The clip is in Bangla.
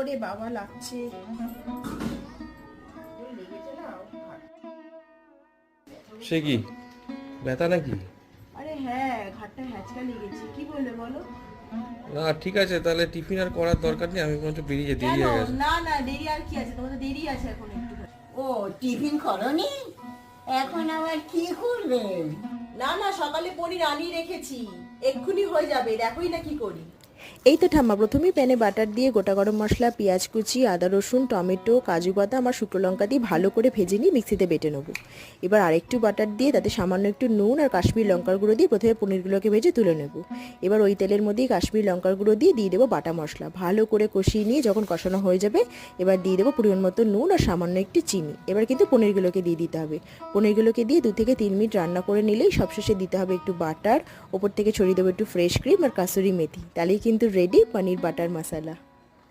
ওরে বাবা লাগছে। সে কি ব্যথা নাকি? আরে হ্যাঁ, ঘাটটা হ্যাচকা লেগেছে। কি বললে বলো? না ঠিক আছে, তাহলে টিফিন আর করার দরকার নেই, আমি বরঞ্চ বেরিয়ে যেতে দেরি কেন? হয়ে গেছে। না না, দেরি আর কি আছে, তোমাদের দেরি আছে এখন একটু। ও টিফিন করনি? এখন আবার কি করবে? না না, সকালে পনির আনিয়ে রেখেছি, এক্ষুনি হয়ে যাবে, দেখোই না কি করি। এই তো ঠাম্মা প্রথমেই প্যানে বাটার দিয়ে গোটা গরম মশলা, পেঁয়াজ কুচি, আদা রসুন, টমেটো, কাজু বাদাম আর শুকনো লঙ্কা দিয়ে ভালো করে ভেজে নিয়ে মিক্সিতে বেটে নেবো। এবার আরেকটু বাটার দিয়ে তাতে সামান্য একটু নুন আর কাশ্মীর লঙ্কার গুঁড়ো দিয়ে প্রথমে পনিরগুলোকে ভেজে তুলে নেব। এবার ওই তেলের মধ্যেই কাশ্মীর লঙ্কার গুঁড়ো দিয়ে দেবো বাটা মশলা, ভালো করে কষিয়ে নিয়ে যখন কষানো হয়ে যাবে এবার দিয়ে দেবো পরিমাণ মতো নুন আর সামান্য একটু চিনি। এবার কিন্তু পনিরগুলোকে দিয়ে দিতে হবে। পনিরগুলোকে দিয়ে 2 থেকে 3 মিনিট রান্না করে নিলেই সবশেষে দিতে হবে একটু বাটার, ওপর থেকে ছড়িয়ে দেবো একটু ফ্রেশ ক্রিম আর কাসুরি মেথি। তাহলেই কিন্তু রেডি পনির বাটার মশলা।